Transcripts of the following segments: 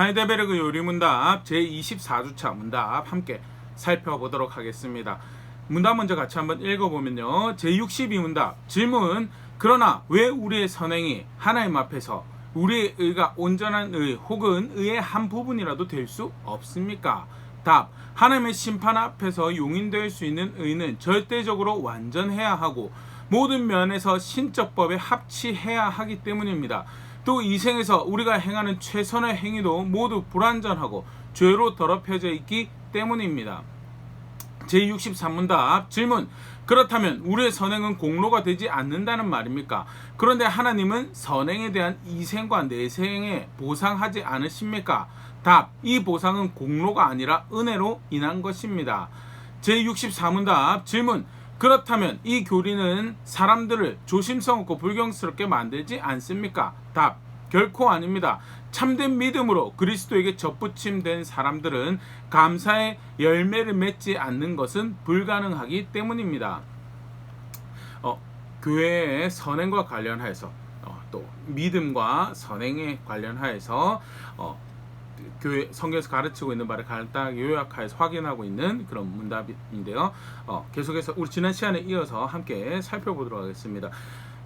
하이델베르그 요리문답 제24주차 문답 함께 살펴보도록 하겠습니다. 문답 먼저 같이 한번 읽어보면요. 제62문답 질문: 그러나 왜 우리의 선행이 하나님 앞에서 우리의 의가 온전한 의 혹은 의의 한 부분이라도 될 수 없습니까? 답: 하나님의 심판 앞에서 용인될 수 있는 의는 절대적으로 완전해야 하고 모든 면에서 신적 법에 합치해야 하기 때문입니다. 또 이 생에서 우리가 행하는 최선의 행위도 모두 불완전하고 죄로 더럽혀져 있기 때문입니다. 제63문답 질문: 그렇다면 우리의 선행은 공로가 되지 않는다는 말입니까? 그런데 하나님은 선행에 대한 이생과 내생에 보상하지 않으십니까? 답: 이 보상은 공로가 아니라 은혜로 인한 것입니다. 제64문답 질문: 그렇다면 이 교리는 사람들을 조심성 없고 불경스럽게 만들지 않습니까? 답: 결코 아닙니다. 참된 믿음으로 그리스도에게 접붙임된 사람들은 감사의 열매를 맺지 않는 것은 불가능하기 때문입니다. 교회의 선행과 관련해서 또 믿음과 선행에 관련하여서 교회 성경에서 가르치고 있는 바를 간단하게 요약하여서 확인하고 있는 그런 문답인데요. 계속해서 우리 지난 시간에 이어서 함께 살펴보도록 하겠습니다.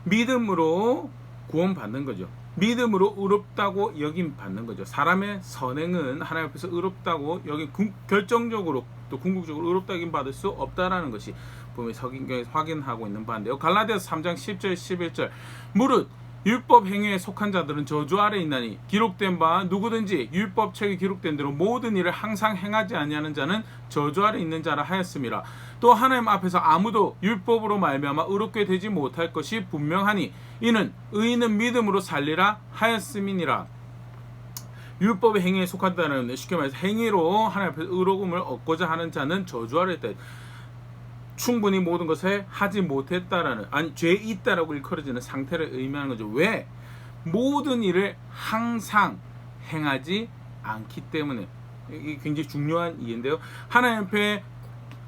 믿음으로 구원받는 거죠. 믿음으로 의롭다고 여김 받는 거죠. 사람의 선행은 하나님 앞에서 의롭다고 여기 결정적으로 또 궁극적으로 의롭다고 받을 수 없다라는 것이 분명히 성경에서 확인하고 있는 바인데요. 갈라디아서 3장 10절 11절 무릇 율법 행위에 속한 자들은 저주 아래 있나니 기록된 바 누구든지 율법책에 기록된 대로 모든 일을 항상 행하지 아니하는 자는 저주 아래 있는 자라 하였음이라. 또 하나님 앞에서 아무도 율법으로 말미암아 의롭게 되지 못할 것이 분명하니 이는 의인은 믿음으로 살리라 하였음이니라. 율법의 행위에 속한다는 쉽게 말해서 행위로 하나님 앞에서 의로움을 얻고자 하는 자는 저주 아래 있다. 충분히 모든 것을 하지 못했다라는, 아니 죄 있다라고 일컬어지는 상태를 의미하는 거죠. 왜? 모든 일을 항상 행하지 않기 때문에. 이게 굉장히 중요한 이해인데요. 하나님 앞에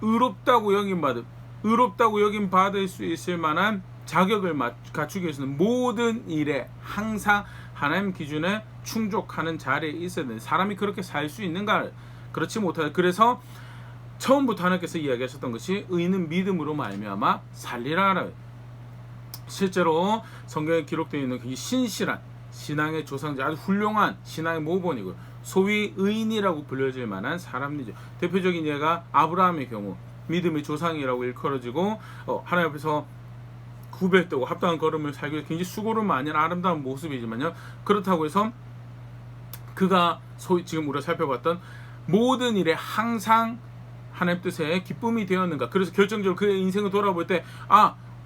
의롭다고 여김 받을 수 있을 만한 자격을 갖추기 위해서는 모든 일에 항상 하나님 기준에 충족하는 자리에 있어야 되는, 사람이 그렇게 살 수 있는가? 그렇지 못하다. 그래서 처음부터 하나님께서 이야기하셨던 것이 의인은 믿음으로 말미암아 살리라. 실제로 성경에 기록되어 있는 굉장히 신실한 신앙의 조상자, 아주 훌륭한 신앙의 모본이고 소위 의인이라고 불려질 만한 사람이죠. 대표적인 예가 아브라함의 경우 믿음의 조상이라고 일컬어지고 하나님 앞에서 구별되고 합당한 걸음을 살기 위해 굉장히 수고를 많이 한 아름다운 모습이지만요, 그렇다고 해서 그가 소위 지금 우리가 살펴봤던 모든 일에 항상 하나님 뜻에 기쁨이 되었는가. 그래서 결정적으로 그의 인생을 돌아볼 때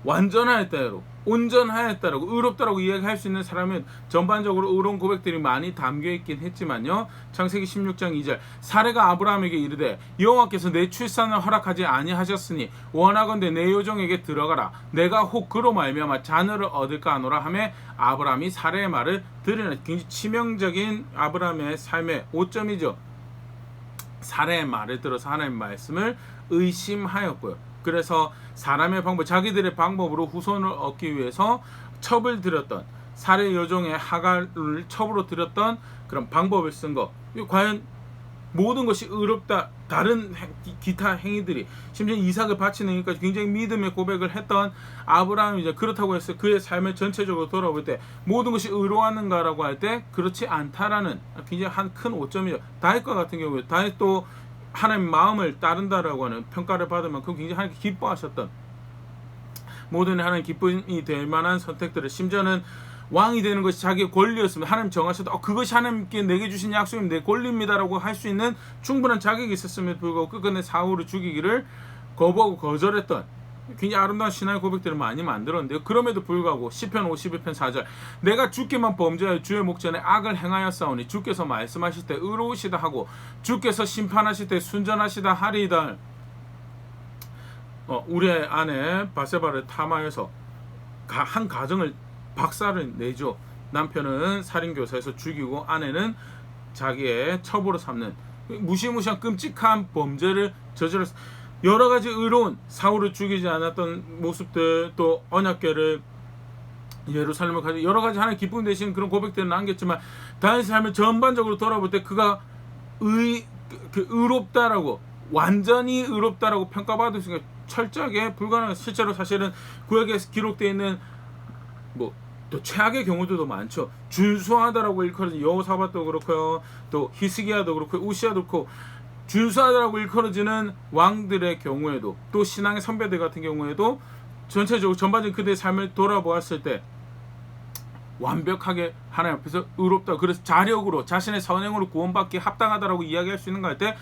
완전하였다라고, 온전하였다라고, 의롭다라고 이야기할 수 있는 사람은 전반적으로 의로운 고백들이 많이 담겨있긴 했지만요, 창세기 16장 2절 사레가 아브라함에게 이르되 여호와께서 내 출산을 허락하지 아니하셨으니 원하건대 내 요정에게 들어가라. 내가 혹 그로 말미암아 자녀를 얻을까 하노라 하매 아브라함이 사레의 말을 들으나. 굉장히 치명적인 아브라함의 삶의 오점이죠. 사례의 말을 들어서 하나님의 말씀을 의심하였고요. 그래서 사람의 방법, 자기들의 방법으로 후손을 얻기 위해서 첩을 들였던, 사례 여종의 하갈을 첩으로 들였던 그런 방법을 쓴 것, 과연 모든 것이 의롭다, 다른 기타 행위들이, 심지어 이삭을 바치는 일까지 굉장히 믿음의 고백을 했던 아브라함이죠. 그렇다고 해서 그의 삶을 전체적으로 돌아볼 때 모든 것이 의로웠는가라고 할 때 그렇지 않다라는 굉장히 한 큰 오점이죠. 다윗과 같은 경우에 다윗도 하나님 마음을 따른다라고 하는 평가를 받을 만큼 굉장히 하나님 기뻐하셨던, 모든 하나님 기쁨이 될 만한 선택들을, 심지어는 왕이 되는 것이 자기의 권리였으면 하나님 정하셔도 그것이 하나님께 내게 주신 약속입니다, 내 권리입니다라고 할 수 있는 충분한 자격이 있었음에도 불구하고 끝끝내 사울을 죽이기를 거부하고 거절했던 굉장히 아름다운 신앙의 고백들을 많이 만들었는데요. 그럼에도 불구하고 시편 51편 4절 내가 주께만 범죄하여 주의 목전에 악을 행하였사오니 주께서 말씀하실 때 의로우시다 하고 주께서 심판하실 때 순전하시다 하리이다. 우리의 아내 바세바를 탐하여서 한 가정을 박살을 내죠. 남편은 살인교사에서 죽이고 아내는 자기의 첩으로 삼는 무시무시한 끔찍한 범죄를 저질렀습니다. 여러 가지 의로운, 사울을 죽이지 않았던 모습들, 또 언약궤를 예루살렘을 가지고 여러 가지 하나님 기쁨 되시는 그런 고백들을 남겼지만 다윗의 삶을 전반적으로 돌아볼 때 그가 의롭다라고, 완전히 의롭다라고 평가받을 수 있는 철저하게 불가능한, 실제로 사실은 구약에 기록되어 있는 뭐 또 최악의 경우들도 많죠. 준수하다라고 일컬어진 여호사밧도 그렇고요, 또 히스기야도 그렇고 우시야도 그렇고, 준수하다라고 일컬어지는 왕들의 경우에도, 또 신앙의 선배들 같은 경우에도 전체적으로 전반적인 그들의 삶을 돌아보았을 때 완벽하게 하나님 앞에서 의롭다, 그래서 자력으로 자신의 선행으로 구원받기 합당하다라고 이야기할 수 있는가 할 때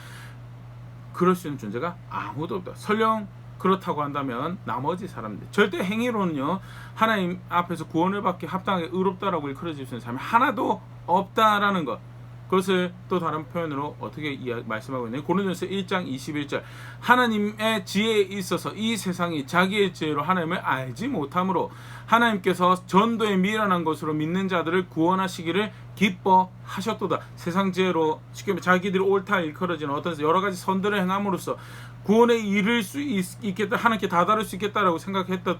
그럴 수 있는 존재가 아무도 없다. 설령 그렇다고 한다면 나머지 사람들, 절대 행위로는요 하나님 앞에서 구원을 받기 합당하게 의롭다라고 일컬어질 수 있는 사람이 하나도 없다라는 것, 그것을 또 다른 표현으로 어떻게 말씀하고 있냐면 고린도전서 1장 21절, 하나님의 지혜에 있어서 이 세상이 자기의 지혜로 하나님을 알지 못하므로 하나님께서 전도에 미련한 것으로 믿는 자들을 구원하시기를 기뻐하셨도다. 세상 지혜로 쉽게 말하면 자기들이 옳다 일컬어지는 어떤 여러 가지 선들을 행함으로써 구원에 이를 수 있겠다, 하나님께 다다를 수 있겠다라고 생각했던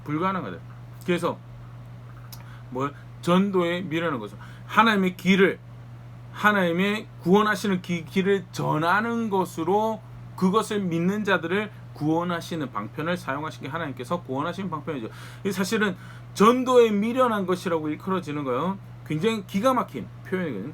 불가능하다. 그래서 뭐 전도에 미련한 것으로 하나님의 길을, 하나님의 구원하시는 길을 전하는 것으로 그것을 믿는 자들을 구원하시는 방편을 사용하신 게 하나님께서 구원하시는 방편이죠. 사실은 전도에 미련한 것이라고 일컬어지는 거요, 굉장히 기가 막힌 표현이거든요.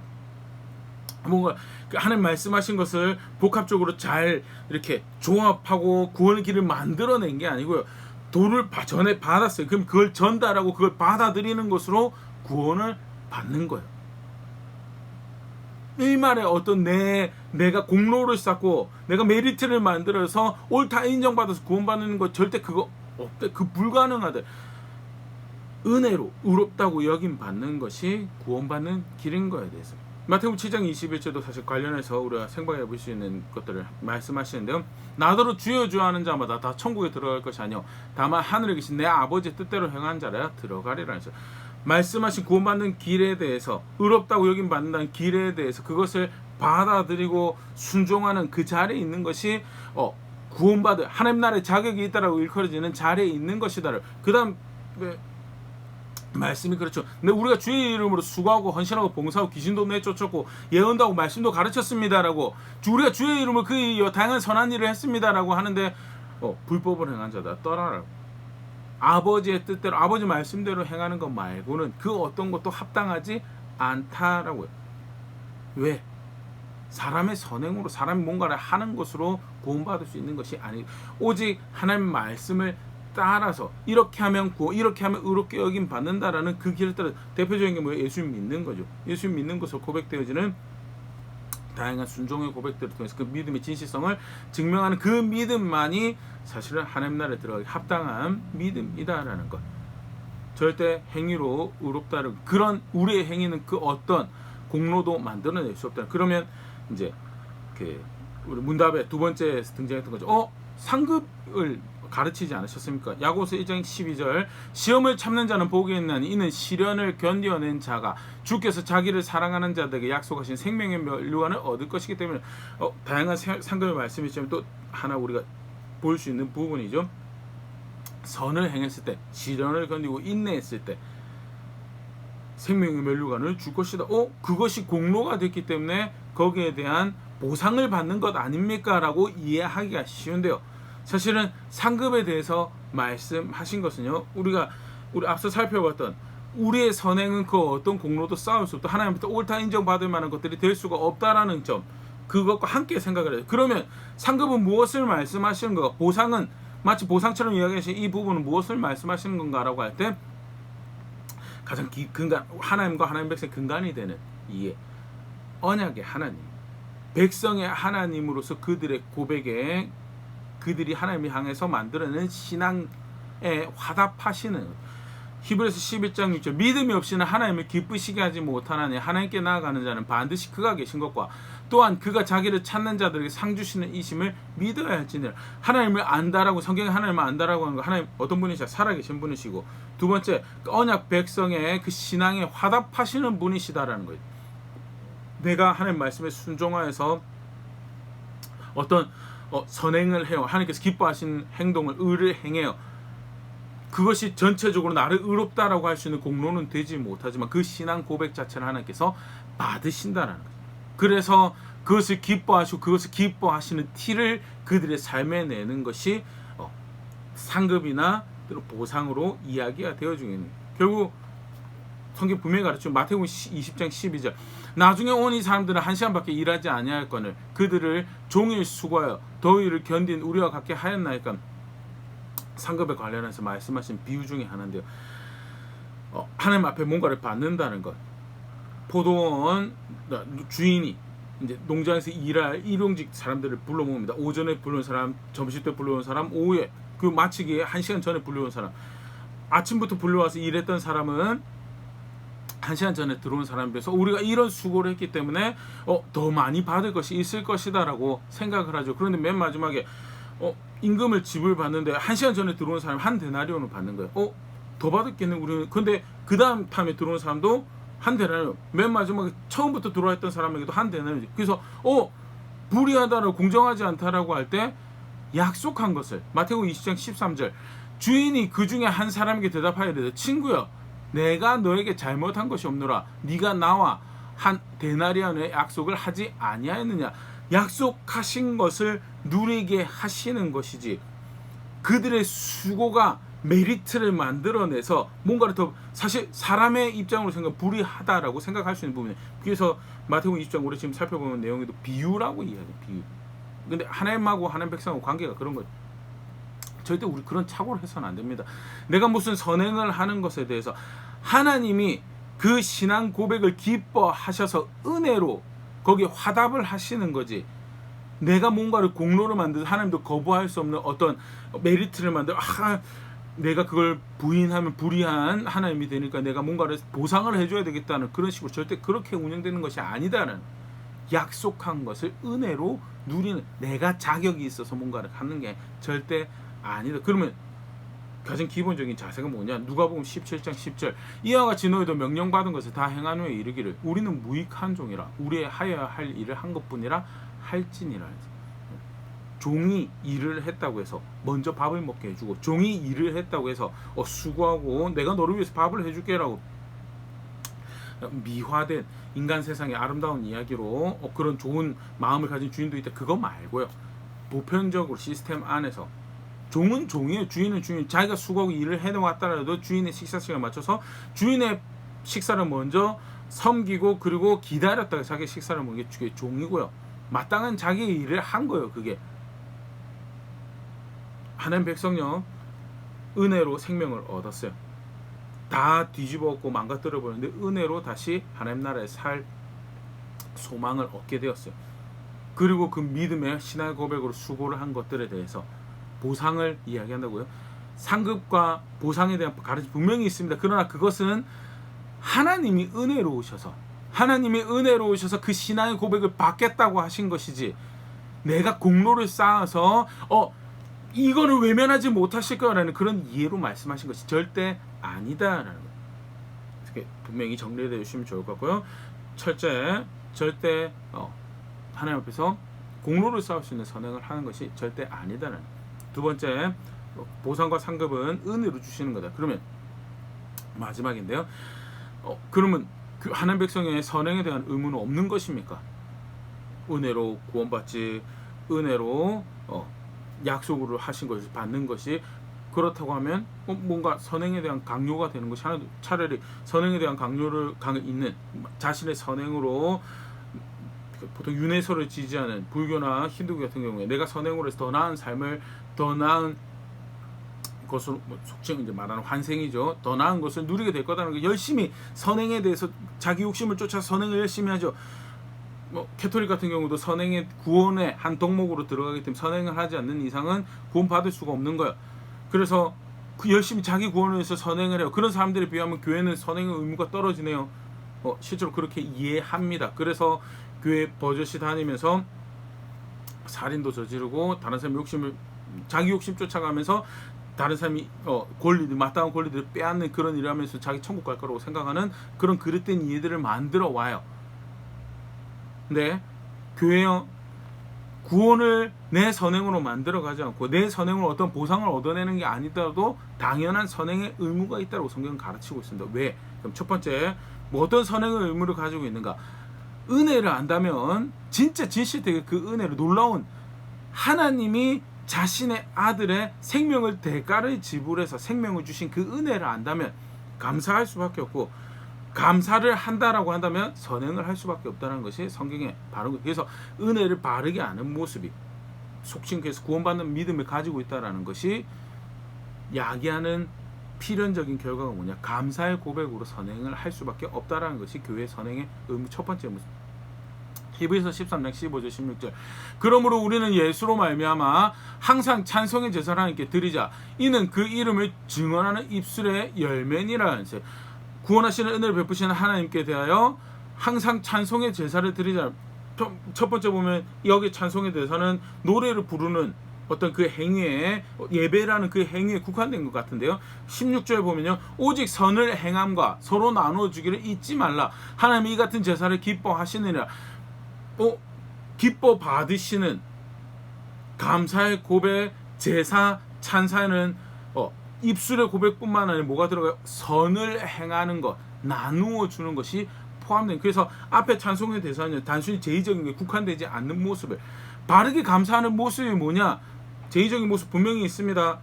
뭔가 하나님 말씀하신 것을 복합적으로 잘 이렇게 조합하고 구원의 길을 만들어낸 게 아니고요, 도를 전에 받았어요. 그럼 그걸 전달하고 그걸 받아들이는 것으로 구원을 받는 거예요. 이 말에 어떤 내가 공로를 쌓고 내가 메리트를 만들어서 옳다 인정받아서 구원받는 거 절대 그거 없대. 그 불가능하대. 은혜로 의롭다고 여김 받는 것이 구원받는 길인 거에 대해서 마태복음 7장 21절도 사실 관련해서 우리가 생각해 볼 수 있는 것들을 말씀하시는데요. 나더러 주여 주여 하는 자마다 다 천국에 들어갈 것이 아니요 다만 하늘에 계신 내 아버지의 뜻대로 행한 자라야 들어가리라 했어요. 말씀하신 구원받는 길에 대해서, 의롭다고 여김 받는다는 길에 대해서 그것을 받아들이고 순종하는 그 자리에 있는 것이 구원받을 하나님 나라의 자격이 있다라고 일컬어지는 자리에 있는 것이다. 그 다음 말씀이 그렇죠. 근데 우리가 주의 이름으로 수고하고 헌신하고 봉사하고 귀신도 내쫓았고 예언도 하고 말씀도 가르쳤습니다라고, 우리가 주의 이름으로 그 다양한 선한 일을 했습니다라고 하는데 불법을 행한 자다 떠나라고. 아버지의 뜻대로, 아버지 말씀대로 행하는 것 말고는 그 어떤 것도 합당하지 않다라고요. 왜? 사람의 선행으로, 사람이 뭔가를 하는 것으로 구원받을 수 있는 것이 아니, 오직 하나님 말씀을 따라서 이렇게 하면 이렇게 하면 의롭게 여김 받는다라는 그 길을 따라, 대표적인 게 뭐예요? 예수님 믿는 거죠. 예수님 믿는 것으로 고백되어지는 다양한 순종의 고백들을 통해서 그 믿음의 진실성을 증명하는 그 믿음만이 사실은 하나님 나라에 들어가기 합당한 믿음이다라는 것. 절대 행위로 의롭다는 그런 우리의 행위는 그 어떤 공로도 만들어낼 수 없다. 그러면 이제 우리 문답에 두 번째 등장했던 거죠. 상급을 가르치지 않으셨습니까? 야고보서 1장 12절, 시험을 참는 자는 복이 있나니 이는 시련을 견뎌낸 자가 주께서 자기를 사랑하는 자들에게 약속하신 생명의 멸류관을 얻을 것이기 때문에 다양한 상급의 말씀이지만 또 하나 우리가 볼 수 있는 부분이죠. 선을 행했을 때, 시련을 견디고 인내했을 때 생명의 멸류관을 줄 것이다. 그것이 공로가 됐기 때문에 거기에 대한 보상을 받는 것 아닙니까? 라고 이해하기가 쉬운데요. 사실은 상급에 대해서 말씀하신 것은요, 우리 앞서 살펴봤던 우리의 선행은 그 어떤 공로도 쌓을 수 없다, 하나님부터 옳다 인정받을 만한 것들이 될 수가 없다라는 점, 그것과 함께 생각을 해요. 그러면 상급은 무엇을 말씀하시는 건가? 보상은 마치 보상처럼 이야기하신 이 부분은 무엇을 말씀하시는 건가라고 할 때 가장 근간, 하나님과 하나님 백성의 근간이 되는 이해, 언약의 하나님, 백성의 하나님으로서 그들의 고백에 그들이 하나님을 향해서 만들어낸 신앙에 화답하시는, 히브리서 11장 6절, 믿음이 없이는 하나님을 기쁘시게 하지 못하나니 하나님께 나아가는 자는 반드시 그가 계신 것과 또한 그가 자기를 찾는 자들에게 상 주시는 이심을 믿어야 할지니라. 하나님을 안다라고, 성경에 하나님을 안다라고 하는 거, 하나님 어떤 분이시냐? 살아계신 분이시고, 두 번째 언약 백성의 그 신앙에 화답하시는 분이시다라는 거예요. 내가 하나님 말씀에 순종하여서 어떤 선행을 해요, 하나님께서 기뻐하시는 행동을, 의를 행해요, 그것이 전체적으로 나를 의롭다라고 할 수 있는 공로는 되지 못하지만 그 신앙 고백 자체를 하나님께서 받으신다라는 거죠. 그래서 그것을 기뻐하시고 그것을 기뻐하시는 티를 그들의 삶에 내는 것이 상급이나 보상으로 이야기가 되어지고 있는 거예요. 결국 성경 분명히 가르치죠. 마태복음 20장 12절 나중에 온 이 사람들은 한 시간밖에 일하지 아니할거늘 그들을 종일 수고하여 더위를 견딘 우리와 같게 하였나이까. 상급에 관련해서 말씀하신 비유 중에 하나인데요. 하나님 앞에 뭔가를 받는다는 것. 포도원 주인이 이제 농장에서 일할 일용직 사람들을 불러 모읍니다. 오전에 불러온 사람, 점심 때 불러온 사람, 오후에 그 마치기에 1시간 전에 불러온 사람. 아침부터 불러와서 일했던 사람은 1시간 전에 들어온 사람에 비해서 우리가 이런 수고를 했기 때문에 더 많이 받을 것이 있을 것이다 라고 생각을 하죠. 그런데 맨 마지막에 임금을 지불받는데 1시간 전에 들어온 사람이 한 데나리온을 받는 거예요. 더 받았겠네 우리는. 근데 그 다음 탐에 들어온 사람도 한 데나리온. 맨 마지막에 처음부터 들어왔던 사람에게도 한 데나리온. 그래서 불의하다라고 공정하지 않다라고 할 때 약속한 것을 마태복음 20장 13절 주인이 그 중에 한 사람에게 대답하여 이르되 친구여 내가 너에게 잘못한 것이 없노라. 네가 나와 한 데나리온의 약속을 하지 아니하였느냐. 약속하신 것을 누리게 하시는 것이지 그들의 수고가 메리트를 만들어내서 뭔가를 더 사실 사람의 입장으로 생각 불이하다라고 생각할 수 있는 부분이에요. 그래서 마태복음 20장 우리 지금 살펴보는 내용에도 비유라고 이해해요. 비유. 근데 하나님하고 하나님 백성하고 관계가 그런 거예요. 절대 우리 그런 착오를 해서는 안 됩니다. 내가 무슨 선행을 하는 것에 대해서 하나님이 그 신앙 고백을 기뻐하셔서 은혜로 거기에 화답을 하시는 거지. 내가 뭔가를 공로로 만들어서 하나님도 거부할 수 없는 어떤 메리트를 만들어 내가 그걸 부인하면 불의한 하나님이 되니까 내가 뭔가를 보상을 해줘야 되겠다는 그런 식으로 절대 그렇게 운영되는 것이 아니다라는 약속한 것을 은혜로 누리는 내가 자격이 있어서 뭔가를 하는 게 절대 아니다. 그러면 가장 기본적인 자세가 뭐냐? 누가복음 17장 10절 이와 같이 너희도 명령받은 것을 다 행한 후에 이르기를 우리는 무익한 종이라 우리의 하여야 할 일을 한 것뿐이라 할지니라. 종이 일을 했다고 해서 먼저 밥을 먹게 해주고 종이 일을 했다고 해서 수고하고 내가 너를 위해서 밥을 해줄게라고 미화된 인간 세상의 아름다운 이야기로 그런 좋은 마음을 가진 주인도 있다. 그거 말고요. 보편적으로 시스템 안에서 종은 종이에요. 주인은 주인. 자기가 수고하고 일을 해놓았다라도 주인의 식사 시간에 맞춰서 주인의 식사를 먼저 섬기고 그리고 기다렸다가 자기 식사를 먹는 게 종이고요. 마땅한 자기의 일을 한 거예요. 그게 하나님 백성요 은혜로 생명을 얻었어요. 다 뒤집어엎고 망가뜨려 버렸는데 은혜로 다시 하나님 나라에 살 소망을 얻게 되었어요. 그리고 그 믿음의 신앙 고백으로 수고를 한 것들에 대해서 보상을 이야기한다고요. 상급과 보상에 대한 가르침 분명히 있습니다. 그러나 그것은 하나님이 은혜로우셔서 그 신앙의 고백을 받겠다고 하신 것이지 내가 공로를 쌓아서 이거를 외면하지 못하실 거라는 그런 이해로 말씀하신 것이 절대 아니다라는 거예요. 분명히 정리되어 주시면 좋을 것 같고요. 첫째, 절대 하나님 앞에서 공로를 쌓을 수 있는 선행을 하는 것이 절대 아니다라는 거예요. 두 번째, 보상과 상급은 은혜로 주시는 거다. 그러면 마지막인데요. 그러면 그 하나님 백성의 선행에 대한 의무는 없는 것입니까? 은혜로 구원받지, 은혜로 약속으로 하신 것을 받는 것이 그렇다고 하면 뭔가 선행에 대한 강요가 되는 것이 하나도 차라리 선행에 대한 강요를 있는 자신의 선행으로 보통 윤회설을 지지하는 불교나 힌두교 같은 경우에 내가 선행으로 해서 더 나은 삶을 더 나은 것으로 속칭 이제 말하는 환생이죠. 더 나은 것을 누리게 될 거다는 거 열심히 선행에 대해서 자기 욕심을 쫓아서 선행을 열심히 하죠. 캐톨릭 같은 경우도 선행의 구원의 한 덕목으로 들어가기 때문에 선행을 하지 않는 이상은 구원받을 수가 없는 거예요. 그래서 그 열심히 자기 구원을 위해서 선행을 해요. 그런 사람들에 비하면 교회는 선행의 의무가 떨어지네요. 실제로 그렇게 이해합니다. 그래서 교회 버젓이 다니면서 살인도 저지르고 다른 사람 자기 욕심 쫓아가면서 다른 사람이 권리들 마땅한 권리들을 빼앗는 그런 일을 하면서 자기 천국 갈 거라고 생각하는 그런 그릇된 이해들을 만들어 와요. 근데 교회요 구원을 내 선행으로 만들어가지 않고 내 선행으로 어떤 보상을 얻어내는 게 아니더라도 당연한 선행의 의무가 있다고 성경은 가르치고 있습니다. 왜? 그럼 첫 번째, 뭐 어떤 선행의 의무를 가지고 있는가? 은혜를 안다면 진짜 진실되게 그 은혜를, 놀라운 하나님이 자신의 아들의 생명을 대가를 지불해서 생명을 주신 그 은혜를 안다면 감사할 수밖에 없고, 감사를 한다라고 한다면 선행을 할 수밖에 없다는 것이 성경의 바른 것. 그래서 은혜를 바르게 아는 모습이, 속칭해서 구원받는 믿음을 가지고 있다라는 것이 야기하는 필연적인 결과가 뭐냐? 감사의 고백으로 선행을 할 수밖에 없다라는 것이 교회 선행의 의무 첫 번째 모습. 히브리서 13장 15절 16절. 그러므로 우리는 예수로 말미암아 항상 찬송의 제사를 하나님께 드리자. 이는 그 이름을 증언하는 입술의 열매니라. 구원하시는 은혜를 베푸시는 하나님께 대하여 항상 찬송의 제사를 드리자. 첫 번째 보면 여기 찬송의 대사는 노래를 부르는 어떤 그 행위에, 예배라는 그 행위에 국한된 것 같은데요. 16절에 보면요, 오직 선을 행함과 서로 나눠주기를 잊지 말라. 하나님이 이 같은 제사를 기뻐하시느니라. 기뻐 받으시는 감사의 고백, 제사, 찬사는 입술의 고백뿐만 아니라 뭐가 들어가요? 선을 행하는 것, 나누어 주는 것이 포함된. 그래서 앞에 찬송의 대사는 단순히 제의적인 게 국한되지 않는 모습을, 바르게 감사하는 모습이 뭐냐? 제의적인 모습 분명히 있습니다.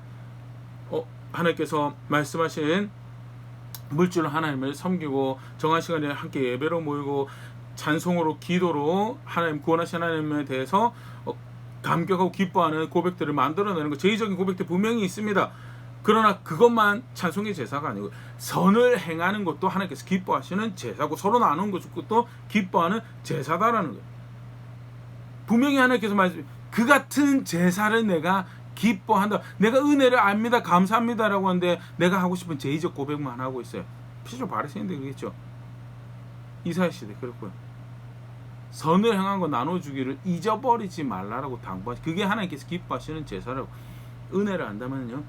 하나님께서 말씀하신 물질로 하나님을 섬기고 정한 시간에 함께 예배로 모이고 찬송으로, 기도로 하나님, 구원하신 하나님에 대해서 감격하고 기뻐하는 고백들을 만들어내는 것, 제의적인 고백들 분명히 있습니다. 그러나 그것만 찬송의 제사가 아니고 선을 행하는 것도 하나님께서 기뻐하시는 제사고, 서로 나누는 것도 기뻐하는 제사다라는 거예요. 분명히 하나님께서 그 같은 제사를 내가 기뻐한다. 내가 은혜를 압니다, 감사합니다라고 하는데 내가 하고 싶은 제의적 고백만 하고 있어요. 피조 바리새인들 그러겠죠. 이사야 시대 그렇고요. 선을 행한 거 나눠주기를 잊어버리지 말라라고 당부하시. 그게 하나님께서 기뻐하시는 제사라고. 은혜를 안다면요,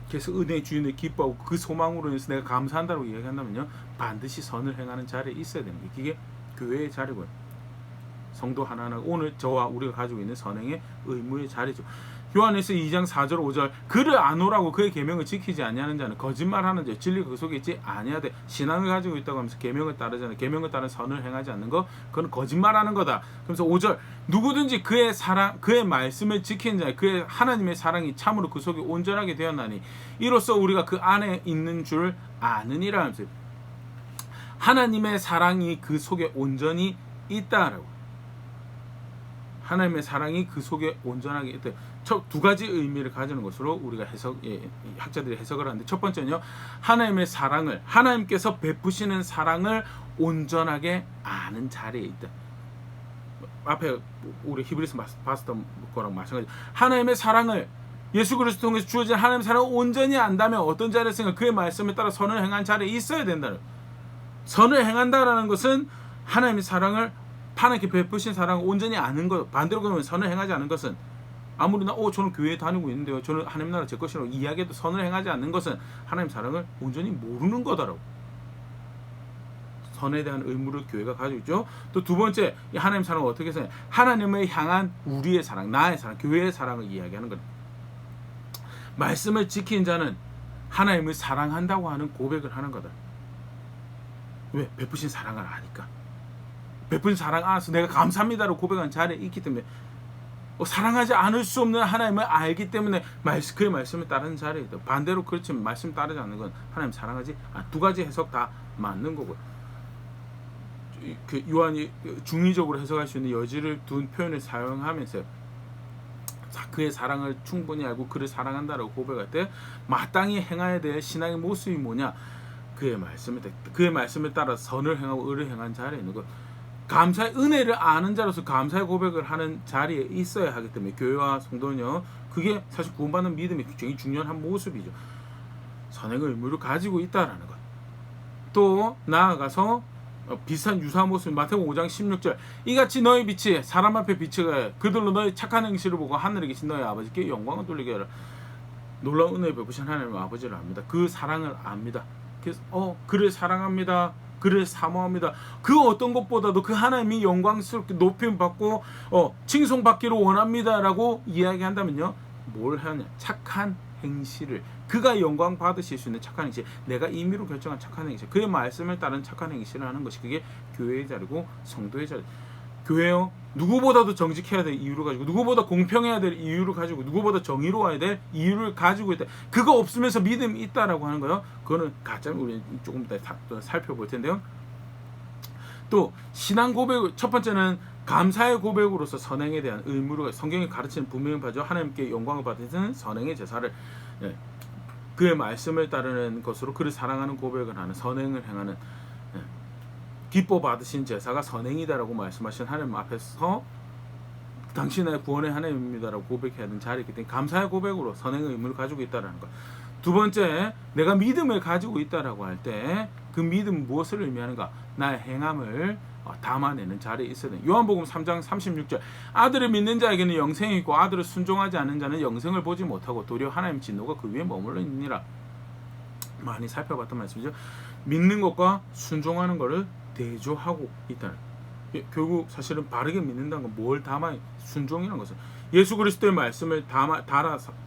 그래서 은혜의 주인을 기뻐하고 그 소망으로 인해서 내가 감사한다고 이야기한다면요, 반드시 선을 행하는 자리에 있어야 되는 게, 그게 교회의 자리고요. 성도 하나하나 오늘 저와 우리가 가지고 있는 선행의 의무의 자리죠. 요한에서 2장 4절 5절, 그를 아노라고 그의 계명을 지키지 아니하는 자는 거짓말하는 자, 진리가 그 속에 있지 아니하되. 신앙을 가지고 있다고 하면서 계명을 따르지 않는, 계명을 따른 선을 행하지 않는 것, 그건 거짓말하는 거다. 그래서 5절, 누구든지 그의 사랑, 그의 말씀을 지키는 자, 그의 하나님의 사랑이 참으로 그 속에 온전하게 되었나니 이로써 우리가 그 안에 있는 줄 아느니라 하면서 하나님의 사랑이 그 속에 온전히 있다라고. 하나님의 사랑이 그 속에 온전하게 있다. 두 가지 의미를 가지는 것으로 우리가 학자들이 해석을 하는데, 첫 번째는요, 하나님의 사랑을, 하나님께서 베푸시는 사랑을 온전하게 아는 자리에 있다. 앞에 우리 히브리서 봤었던 거랑 마찬가지. 하나님의 사랑을, 예수 그리스도 통해서 주어진 하나님의 사랑을 온전히 안다면 어떤 자리에 있으면 그의 말씀에 따라 선을 행한 자리에 있어야 된다는. 선을 행한다라는 것은 하나님의 사랑을, 하나님께 베푸신 사랑을 온전히 아는 것. 반대로 그러면 선을 행하지 않는 것은, 아무리 저는 교회에 다니고 있는데요, 저는 하나님 나라 제 것이라고 이야기해도 선을 행하지 않는 것은 하나님 사랑을 온전히 모르는 거다라고. 선에 대한 의무를 교회가 가지고 있죠. 또 두 번째, 이 하나님 사랑을 어떻게 해서 하나님을 향한 우리의 사랑, 나의 사랑, 교회의 사랑을 이야기하는 것. 말씀을 지킨 자는 하나님을 사랑한다고 하는 고백을 하는 거다. 왜? 베푸신 사랑을 아니까. 베푼 사랑 안에서 내가 감사합니다로 고백한 자리에 있기 때문에, 사랑하지 않을 수 없는 하나님을 알기 때문에 그의 말씀을 따르는 자리에 있다. 반대로 그렇지만 말씀 따르지 않는 건 하나님 사랑하지 않는. 두 가지 해석 다 맞는 거고요. 그 요한이 중의적으로 해석할 수 있는 여지를 둔 표현을 사용하면서 그의 사랑을 충분히 알고 그를 사랑한다라고 고백할 때 마땅히 행해야 될 신앙의 모습이 뭐냐? 그의 말씀을 따라 선을 행하고 의를 행한 자리에 있는 것. 감사의 은혜를 아는 자로서 감사의 고백을 하는 자리에 있어야 하기 때문에 교회와 성도는요, 그게 사실 구원받는 믿음의 굉장히 중요한 한 모습이죠. 선행의 의무를 가지고 있다라는 것. 또 나아가서 비슷한 유사한 모습, 마태복음 5장 16절, 이같이 너희 빛이 사람 앞에 비추게 그들로 너희 착한 행실을 보고 하늘에 계신 너희 아버지께 영광을 돌리게 하라. 놀라운 은혜를 베푸신 하나님의 아버지를 압니다. 그 사랑을 압니다. 그래서 그를 사랑합니다. 그를 사모합니다. 그 어떤 것보다도 그 하나님이 영광스럽게 높임 받고 칭송받기를 원합니다라고 이야기한다면요, 뭘 하냐? 착한 행실을, 그가 영광 받으실 수 있는 착한 행실, 내가 임의로 결정한 착한 행실, 그의 말씀을 따른 착한 행실을 하는 것이 그게 교회의 자리고 성도의 자리. 교회요, 누구보다도 정직해야 될 이유를 가지고, 누구보다 공평해야 될 이유를 가지고, 누구보다 정의로워야 될 이유를 가지고 있다. 그거 없으면서 믿음이 있다라고 하는 거예요. 그거는 가짜. 우리 조금 더 살펴볼 텐데요. 또 신앙 고백, 첫 번째는 감사의 고백으로서 선행에 대한 의무를, 성경이 가르치는 분명히 봐죠. 하나님께 영광을 받으시는 선행의 제사를, 그의 말씀을 따르는 것으로 그를 사랑하는 고백을 하는, 선행을 행하는, 기뻐 받으신 제사가 선행이다라고 말씀하신 하나님 앞에서 당신의 구원의 하나님입니다라고 고백해야 하는 자리이기 때문에 감사의 고백으로 선행의 의무를 가지고 있다라는 것. 두 번째, 내가 믿음을 가지고 있다라고 할 때 그 믿음은 무엇을 의미하는가? 나의 행함을 담아내는 자리에 있어야 돼. 요한복음 3장 36절, 아들을 믿는 자에게는 영생이 있고 아들을 순종하지 않는 자는 영생을 보지 못하고 도리어 하나님 진노가 그 위에 머물러 있느니라. 많이 살펴봤던 말씀이죠. 믿는 것과 순종하는 것을 대조하고 있다는, 결국 사실은 바르게 믿는다는 건 뭘 담아? 순종이라는 것은 예수 그리스도의 말씀을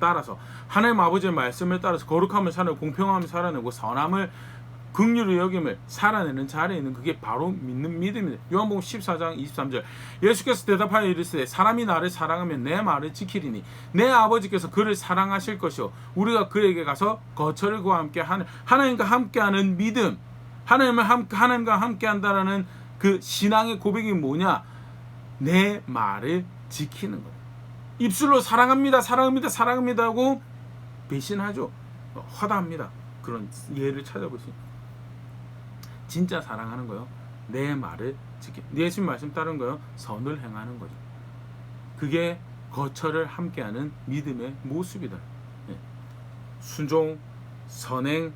따라서 하나님 아버지의 말씀을 따라서 거룩함을 살아내고 공평함을 살아내고 선함을, 긍휼의 여김을 살아내는 자리에 있는, 그게 바로 믿는 믿음입니다. 요한복음 14장 23절, 예수께서 대답하여 이르시되 사람이 나를 사랑하면 내 말을 지키리니 내 아버지께서 그를 사랑하실 것이요 우리가 그에게 가서 거처를 그와 함께 하는, 하나님과 함께하는 믿음, 하나님과 함께한다라는 그 신앙의 고백이 뭐냐? 내 말을 지키는 거예요. 입술로 사랑합니다, 사랑합니다, 사랑합니다 하고 배신하죠. 허다합니다. 그런 예를 찾아보시면 진짜 사랑하는 거요, 내 말을 지키, 예수님 말씀 따른 거요, 선을 행하는 거죠. 그게 거처를 함께하는 믿음의 모습이다. 순종, 선행,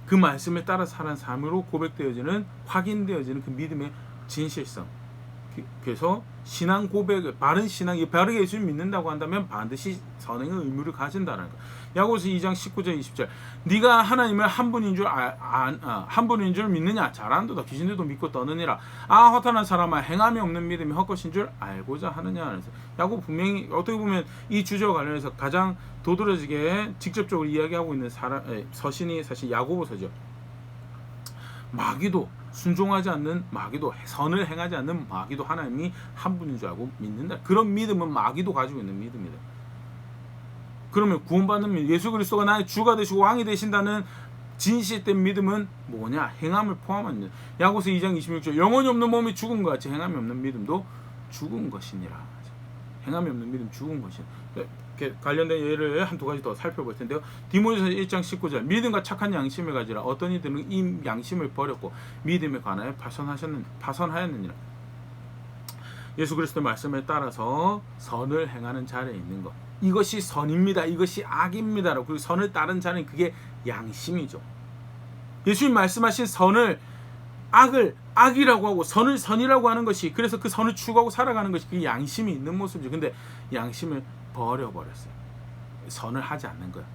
그 말씀을 따라 사는 삶으로 고백되어지는, 확인되어지는 그 믿음의 진실성. 그래서 신앙 고백을, 바른 신앙, 바르게 예수를 믿는다고 한다면 반드시 선행의 의무를 가진다는 거. 야고보서 2장 19절 20절, 네가 하나님을 한 분인 줄 믿느냐? 잘한도다. 귀신들도 믿고 떠느니라. 허탄한 사람아, 행함이 없는 믿음이 헛것인 줄 알고자 하느냐. 야고보 분명히 어떻게 보면 이 주제와 관련해서 가장 도드라지게 직접적으로 이야기하고 있는 서신이 사실 야고보서죠. 마귀도 순종하지 않는, 마귀도 선을 행하지 않는 마귀도 하나님이 한 분인 줄 알고 믿는다. 그런 믿음은 마귀도 가지고 있는 믿음이다. 그러면 구원받는 믿음, 예수 그리스도가 나의 주가 되시고 왕이 되신다는 진실된 믿음은 뭐냐? 행함을 포함한 믿음. 야고보서 2장 26절, 영혼이 없는 몸이 죽은 것 같이 행함이 없는 믿음도 죽은 것이니라. 행함이 없는 믿음 죽은 것이니라. 관련된 예를 한두 가지 더 살펴볼 텐데요. 디모데서 1장 19절, 믿음과 착한 양심을 가지라. 어떤 이들은 이 양심을 버렸고 믿음에 관하여 파선하였느니라. 예수 그리스도의 말씀을 따라서 선을 행하는 자리에 있는 것, 이것이 선입니다, 이것이 악입니다. 그리고 선을 따른 자는 그게 양심이죠. 예수님 말씀하신 선을 악이라고 하고 선을 선이라고 하는 것이, 그래서 그 선을 추구하고 살아가는 것이 그 양심이 있는 모습이죠. 근데 양심을 버려버렸어요. 선을 하지 않는 거예요.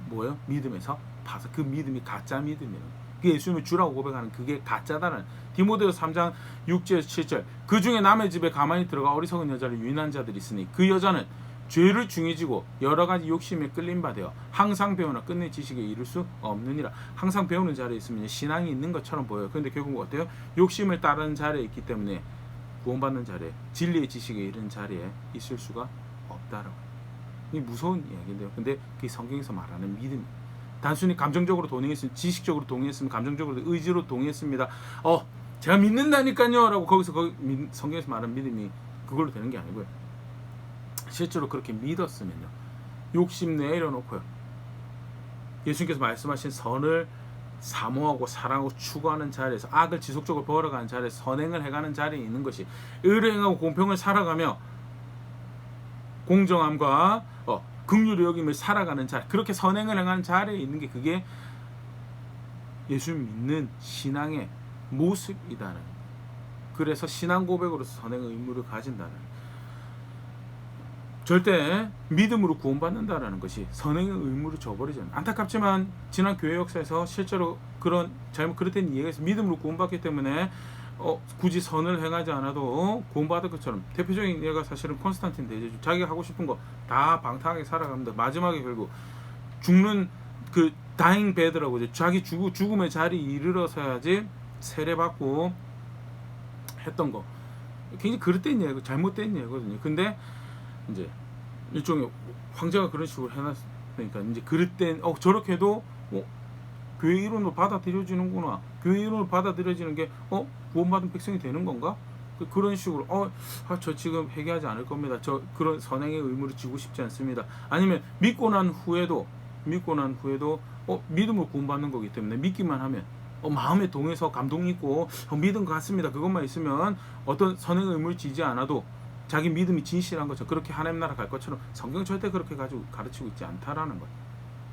뭐예요? 믿음에서 파서, 그 믿음이 가짜 믿음이에요. 그 예수님을 주라고 고백하는 그게 가짜다는. 디모데서 3장 6절 7절, 그 중에 남의 집에 가만히 들어가 어리석은 여자를 유인한 자들이 있으니 그 여자는 죄를 중히 지고 여러 가지 욕심에 끌린 바 되어 항상 배우나 끝내 지식에 이를 수 없느니라. 항상 배우는 자리에 있으면 신앙이 있는 것처럼 보여요. 그런데 결국 어때요? 욕심을 따르는 자리에 있기 때문에 구원받는 자리에, 진리의 지식에 이르는 자리에 있을 수가 없다라고. 이게 무서운 이야기인데요. 근데 그게 성경에서 말하는 믿음. 단순히 감정적으로 동의했으면, 지식적으로 동의했으면, 감정적으로, 의지로 동의했습니다, 제가 믿는다니까요 라고 거기서 성경에서 말하는 믿음이 그걸로 되는 게 아니고요. 실제로 그렇게 믿었으면요, 욕심 내려놓고요, 예수님께서 말씀하신 선을 사모하고 사랑하고 추구하는 자리에서, 악을 지속적으로 벌어가는 자리에서 선행을 해가는 자리에 있는 것이, 의를 행하고 공평을 살아가며 공정함과 긍휼의 여김을 살아가는 자리, 그렇게 선행을 행하는 자리에 있는 게, 그게 예수를 믿는 신앙의 모습이다는. 그래서 신앙 고백으로서 선행의 의무를 가진다는. 절대 믿음으로 구원받는다라는 것이 선행의 의무를 저버리잖아요. 안타깝지만 지난 교회 역사에서 실제로 그런 잘못 그릇된 이해가 있어 믿음으로 구원받기 때문에 굳이 선을 행하지 않아도 구원받을 것처럼 대표적인 예가 사실은 콘스탄틴 대제주 자기가 하고 싶은 거 다 방탕하게 살아갑니다. 마지막에 결국 죽는 그 다잉 베드라고 이제 자기 죽음의 자리에 이르러서야지 세례받고 했던 거 굉장히 그릇된 예고 잘못된 예거든요. 근데 이제 일종의 황제가 그런 식으로 해놨으니까 이제 그릇된 저렇게도 교회 이론으로 받아들여지는구나. 교회 이론으로 받아들여지는 게 구원받은 백성이 되는 건가? 그런 식으로 저 지금 회개하지 않을 겁니다. 저 그런 선행의 의무를 지고 싶지 않습니다. 아니면 믿고 난 후에도 믿음으로 구원받는 거기 때문에 믿기만 하면 마음에 동해서 감동 있고 믿은 것 같습니다. 그것만 있으면 어떤 선행의 의무를 지지 않아도 자기 믿음이 진실한 것처럼 그렇게 하나님 나라 갈 것처럼 성경 절대 그렇게 가르치고 있지 않다라는 거예요.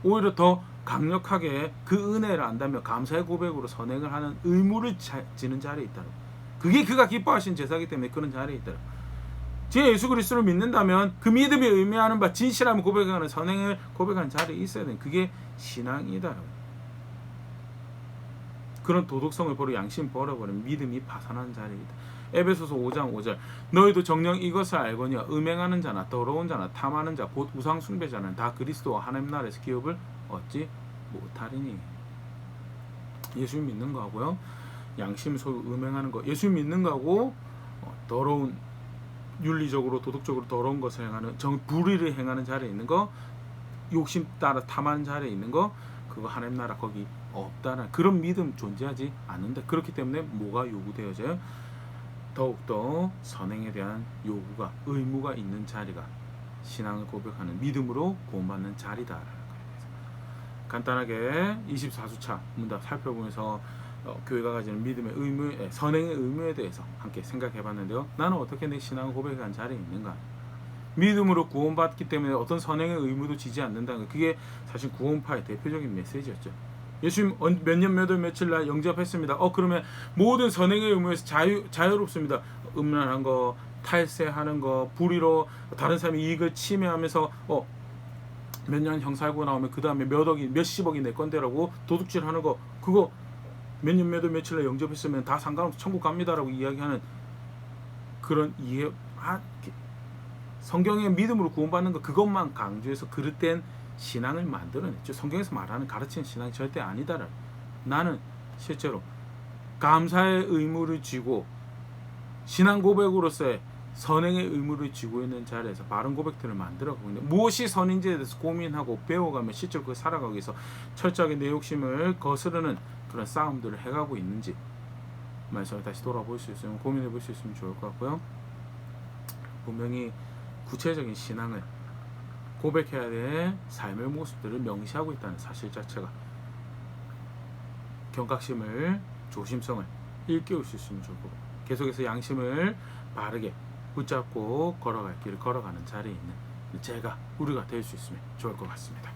오히려 더 강력하게 그 은혜를 안다며 감사의 고백으로 선행을 하는 의무를 지는 자리에 있다는 거예요. 그게 그가 기뻐하신 제사이기 때문에 그런 자리에 있다는 거예요. 제 예수 그리스도를 믿는다면 그 믿음이 의미하는 바 진실함을 고백하는 선행을 고백하는 자리에 있어야 되는 그게 신앙이다. 그런 도덕성을 버리고 양심 버려버리면 믿음이 파산하는 자리이다. 에베소서 5장 5절 너희도 정녕 이것을 알거니와 음행하는 자나 더러운 자나 탐하는 자 곧 우상 숭배자는 다 그리스도와 하나님 나라에서 기업을 얻지 못하리니. 예수 믿는 거하고요 양심 소유 음행하는 거 예수 믿는 거하고 더러운 윤리적으로 도덕적으로 더러운 것을 행하는 불의를 행하는 자리에 있는 거 욕심 따라 탐하는 자리에 있는 거 그거 하나님 나라 거기 없다는 그런 믿음 존재하지 않는다. 그렇기 때문에 뭐가 요구되어져요? 더욱더 선행에 대한 요구가 의무가 있는 자리가 신앙을 고백하는 믿음으로 구원받는 자리다라는 거예요. 간단하게 24수차 문답 살펴보면서 교회가 가지는 믿음의 의무, 선행의 의무에 대해서 함께 생각해봤는데요. 나는 어떻게 내 신앙을 고백한 자리에 있는가? 믿음으로 구원받기 때문에 어떤 선행의 의무도 지지 않는다는 거 그게 사실 구원파의 대표적인 메시지였죠. 예수님 몇 년 몇 월 며칠 날 영접했습니다. 그러면 모든 선행의 의무에서 자유롭습니다. 음란한 거, 탈세하는 거, 불의로 다른 사람의 이익을 침해하면서 몇 년 형 살고 나오면 그 다음에 몇십억이 내 건데라고 도둑질하는 거 그거 몇 년 몇 월 며칠 날 영접했으면 다 상관없어 천국 갑니다라고 이야기하는 그런 이해 성경의 믿음으로 구원받는 거 그것만 강조해서 그릇된 신앙을 만들어냈죠. 성경에서 말하는 가르치는 신앙이 절대 아니다라. 나는 실제로 감사의 의무를 지고 신앙 고백으로서의 선행의 의무를 지고 있는 자리에서 바른 고백들을 만들어가고 있는데 무엇이 선인지에 대해서 고민하고 배워가며 실제로 그 살아가기 위해서 철저하게 내 욕심을 거스르는 그런 싸움들을 해가고 있는지 말씀을 다시 돌아볼 수 있으면 고민해 볼 수 있으면 좋을 것 같고요. 분명히 구체적인 신앙을 고백해야 될 삶의 모습들을 명시하고 있다는 사실 자체가 경각심을 조심성을 일깨울 수 있으면 좋고 계속해서 양심을 바르게 붙잡고 걸어갈 길을 걸어가는 자리에 있는 우리가 될 수 있으면 좋을 것 같습니다.